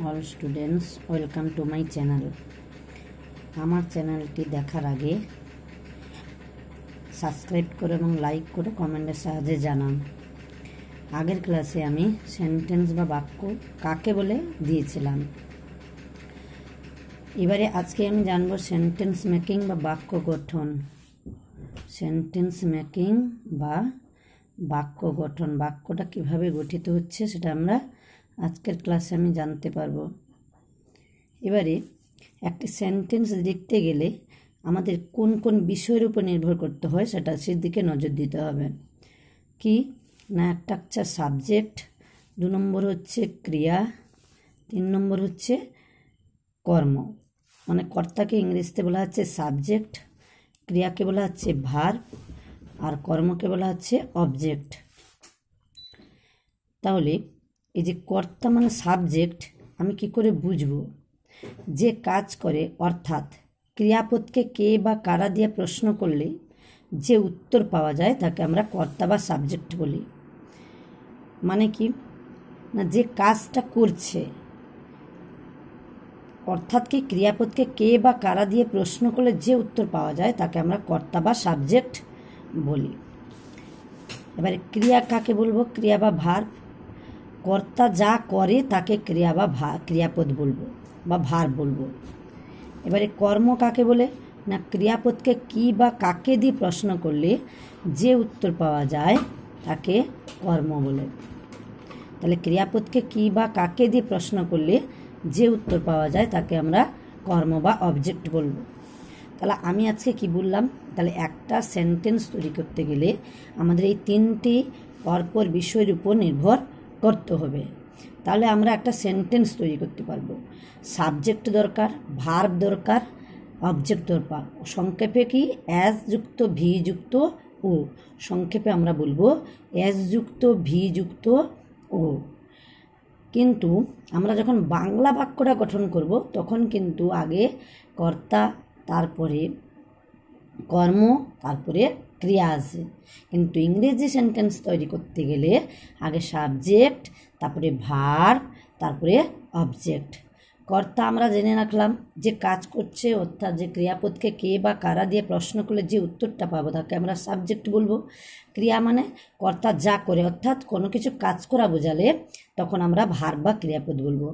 All students welcome to my channel. আমার চ্যানেলটি দেখার আগে সাবস্ক্রাইব করে এবং লাইক করে কমেন্টের সাহায্যে জানান। আগের ক্লাসে আমি সেন্টেন্স বা বাক্য কাকে বলে দিয়েছিলাম। এবারে আজকে আমি জানবো সেন্টেন্স মেকিং বা বাক্য গঠন। সেন্টেন্স মেকিং বা বাক্য গঠন, বাক্যটা কিভাবে গঠিত হচ্ছে সেটা আমরা আজকের ক্লাসে আমি জানতে পারবো। এবারে একটি সেন্টেন্স লিখতে গেলে আমাদের কোন কোন বিষয়ের উপর নির্ভর করতে হয় সেটা সেদিকে নজর দিতে হবে। কি না, একটা হচ্ছে সাবজেক্ট, 2 নম্বর হচ্ছে ক্রিয়া, 3 নম্বর হচ্ছে কর্ম। মানে কর্তাকে ইংরেজিতে বলা হচ্ছে সাবজেক্ট, ক্রিয়াকে বলা হচ্ছে ভার্ব, আর কর্মকে বলা হচ্ছে অবজেক্ট। তাহলে এই যে কর্তা মানে সাবজেক্ট, আমি কি করে বুঝবো? যে কাজ করে অর্থাৎ ক্রিয়াপদকে কে বা কারা দিয়ে প্রশ্ন করলে যে উত্তর পাওয়া যায় তাকে আমরা কর্তা বা সাবজেক্ট বলি। মানে কি না, যে কাজটা করছে অর্থাৎ কি ক্রিয়াপদকে কে বা কারা দিয়ে প্রশ্ন করলে যে উত্তর পাওয়া যায় তাকে আমরা কর্তা বা সাবজেক্ট বলি। এবারে ক্রিয়া কাকে বলবো? ক্রিয়া বা ভার্ব। কর্তা যা করে তাকে ক্রিয়া বা ক্রিয়াপদ বলবো বা ভার্ব বলবো। এবারে কর্ম কাকে বলে? না, ক্রিয়াপদকে কি বা কাকে দিয়ে প্রশ্ন করলে যে উত্তর পাওয়া যায় তাকে কর্ম বলে। তাহলে ক্রিয়াপদকে কি বা কাকে দিয়ে প্রশ্ন করলে যে উত্তর পাওয়া যায় তাকে আমরা কর্ম বা অবজেক্ট বলবো। তাহলে আমি আজকে কি বললাম? তাহলে একটা সেন্টেন্স তৈরি করতে গেলে আমাদের এই 3টি পরপর বিষয়ের উপর নির্ভর করতে হবে, তাহলে আমরা একটা সেন্টেন্স তৈরি করতে পারবো। সাবজেক্ট দরকার, ভার্ব দরকার, অবজেক্ট দরকার। সংক্ষেপে কি? অ্যাজ যুক্ত ভি যুক্ত ও। সংক্ষেপে আমরা বলবো অ্যাজ যুক্ত ভি যুক্ত ও। কিন্তু আমরা যখন বাংলা বাক্যটা গঠন করব তখন কিন্তু আগে কর্তা, তারপরে কর্ম, তারপরে ক্রিয়া আছে। কিন্তু ইংরেজি সেন্টেন্স তৈরি করতে গেলে আগে সাবজেক্ট, তারপরে ভার্ব, তারপরে অবজেক্ট। কর্তা আমরা জেনে রাখলাম যে কাজ করছে, অর্থাৎ যে ক্রিয়াপদকে কে বা কারা দিয়ে প্রশ্ন করলে যে উত্তরটা পাবো তাকে আমরা সাবজেক্ট বলবো। ক্রিয়া মানে কর্তা যা করে, অর্থাৎ কোনো কিছু কাজ করা বোঝালে তখন আমরা ভার্ব বা ক্রিয়াপদ বলবো।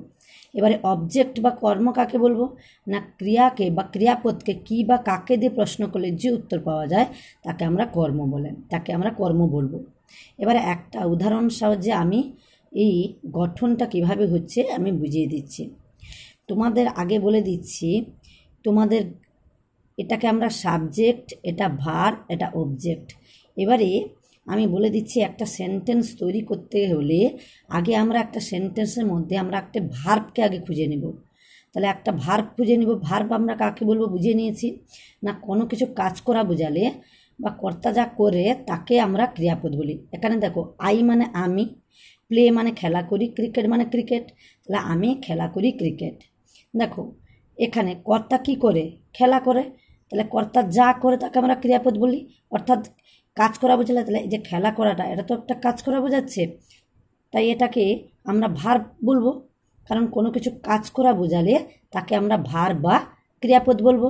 এবারে অবজেক্ট বা কর্ম কাকে বলবো? না, ক্রিয়াকে বা ক্রিয়াপদকে কি বা কাকে দিয়ে প্রশ্ন করলে যে উত্তর পাওয়া যায় তাকে আমরা কর্ম বলবো। এবারে একটা উদাহরণ সাহায্যে আমি এই গঠনটা কিভাবে হচ্ছে আমি বুঝিয়ে দিচ্ছি। তোমাদের আগে বলে দিচ্ছি, তোমাদের এটাকে আমরা সাবজেক্ট, এটা ভার্ব, এটা অবজেক্ট। এবারে আমি বলে দিচ্ছি একটা সেন্টেন্স তৈরি করতে হলে আগে আমরা একটা সেন্টেন্সের মধ্যে আমরা একটা ভার্বকে আগে খুঁজে নেব। তাহলে একটা ভার্ব খুঁজে নেব। ভার্ব আমরা কাকে বলবো বুঝে নিয়েছি। না, কোনো কিছু কাজ করা বোঝালে বা কর্তা যা করে তাকে আমরা ক্রিয়াপদ বলি। এখানে দেখো, আই মানে আমি, প্লে মানে খেলা করি, ক্রিকেট মানে ক্রিকেট। তাহলে আমি খেলা করি ক্রিকেট। দেখো এখানে কর্তা কি করে? খেলা করে। তাহলে কর্তা যা করে তাকে আমরা ক্রিয়াপদ বলি, অর্থাৎ কাজ করা বোঝালে। তাহলে এই যে খেলা করাটা, এটা তো একটা কাজ করা বোঝাচ্ছে, তাই এটাকে আমরা ভার্ব বলবো। কারণ কোনো কিছু কাজ করা বোঝালে তাকে আমরা ভার্ব বা ক্রিয়াপদ বলবো।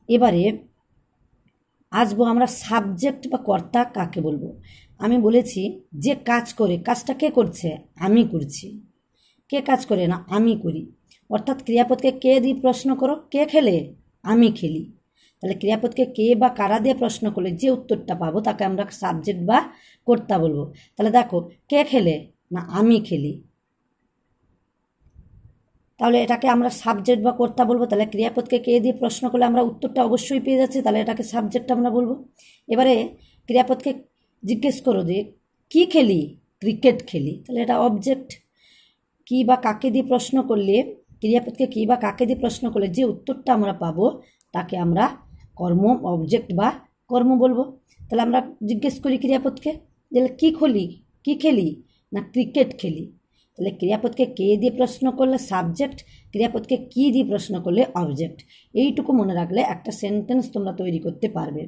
এবারে আসবো আমরা সাবজেক্ট বা কর্তা কাকে বলবো। আমি বলেছি যে কাজ করে, কাজটা কে করছে? আমি করছি। কে কাজ করে? না, আমি করি। অর্থাৎ ক্রিয়াপদকে কে দিয়ে প্রশ্ন করো, কে খেলে? আমি খেলি। তাহলে ক্রিয়াপদকে কে বা কারা দিয়ে প্রশ্ন করলে যে উত্তরটা পাবো তাকে আমরা সাবজেক্ট বা কর্তা বলবো। তাহলে দেখো, কে খেলে? না, আমি খেলি। তাহলে এটাকে আমরা সাবজেক্ট বা কর্তা বলবো। তাহলে ক্রিয়াপদকে কে দিয়ে প্রশ্ন করলে আমরা উত্তরটা অবশ্যই পেয়ে যাচ্ছি, তাহলে এটাকে সাবজেক্ট আমরা বলবো। এবারে ক্রিয়াপদকে জিজ্ঞেস করো যে কি খেলি? ক্রিকেট খেলি। তাহলে এটা অবজেক্ট। কি বা কাকে দিয়ে প্রশ্ন করলে, ক্রিয়াপদকে কি বা কাকে দিয়ে প্রশ্ন করলে যে উত্তরটা আমরা পাবো তাকে আমরা কর্ম, অবজেক্ট বা কর্ম বলবো। তাহলে আমরা জিজ্ঞেস করি ক্রিয়াপদকে যে কি খেলি? না, ক্রিকেট খেলি। তাহলে ক্রিয়াপদকে কে দিয়ে প্রশ্ন করলে সাবজেক্ট, ক্রিয়াপদকে কি দিয়ে প্রশ্ন করলে অবজেক্ট। এইটুকু মনে রাখলে একটা সেন্টেন্স তোমরা তৈরি করতে পারবে।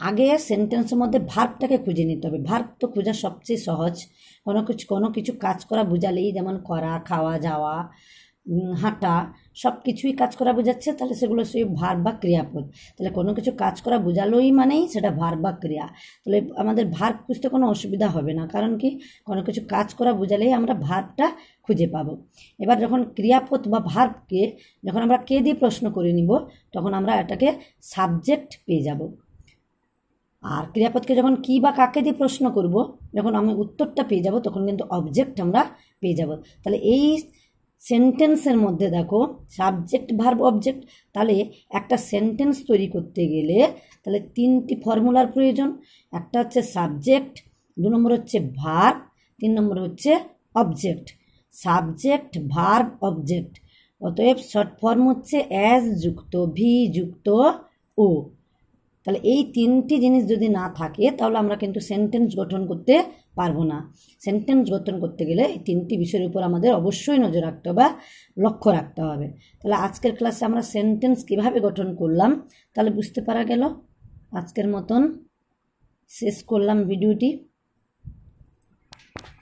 আগে সেন্টেন্সের মধ্যে ভার্বটাকে খুঁজে নিতে হবে। ভার্ব তো খোঁজা সবচেয়ে সহজ। কোনো কিছু কাজ করা বোঝালেই, যেমন করা, খাওয়া, যাওয়া, হাঁটা, সব কিছুই কাজ করা বোঝাচ্ছে, তাহলে সেগুলো সেই ভার্ব বা ক্রিয়াপদ। তাহলে কোনো কিছু কাজ করা বোঝালোই মানেই সেটা ভার্ব বা ক্রিয়া। তাহলে আমাদের ভার্ব খুঁজতে কোনো অসুবিধা হবে না, কারণ কি কোনো কিছু কাজ করা বোঝালেই আমরা ভার্বটা খুঁজে পাবো। এবার যখন ক্রিয়াপদ বা ভার্বকে যখন আমরা কে দিয়ে প্রশ্ন করে নিব, তখন আমরা এটাকে সাবজেক্ট পেয়ে যাব। আর ক্রিয়াপদকে যখন কি বা কাকে দিয়ে প্রশ্ন করব, যখন আমি উত্তরটা পেয়ে যাব, তখন কিন্তু অবজেক্ট আমরা পেয়ে যাব। তাহলে এই সেন্টেন্সের মধ্যে দেখো সাবজেক্ট, ভার্ব, অবজেক্ট। তাহলে একটা সেন্টেন্স তৈরি করতে গেলে তাহলে 3টি ফর্মুলার প্রয়োজন। একটা হচ্ছে সাবজেক্ট, 2 নম্বর হচ্ছে ভার্ব, 3 নম্বর হচ্ছে অবজেক্ট। Subject, verb, object. অতএব শর্ট ফর্ম হচ্ছে অ্যাজ যুক্ত ভি যুক্ত ও। তাহলে এই 3টি জিনিস যদি না থাকে, তাহলে আমরা কিন্তু সেন্টেন্স গঠন করতে পারবো না। সেন্টেন্স গঠন করতে গেলে এই 3টি বিষয়ের উপর আমাদের অবশ্যই নজর রাখতে হবে, লক্ষ্য রাখতে হবে। তাহলে আজকের ক্লাসে আমরা সেন্টেন্স কিভাবে গঠন করলাম তাহলে বুঝতে পারা গেল। আজকের মতন শেষ করলাম ভিডিওটি।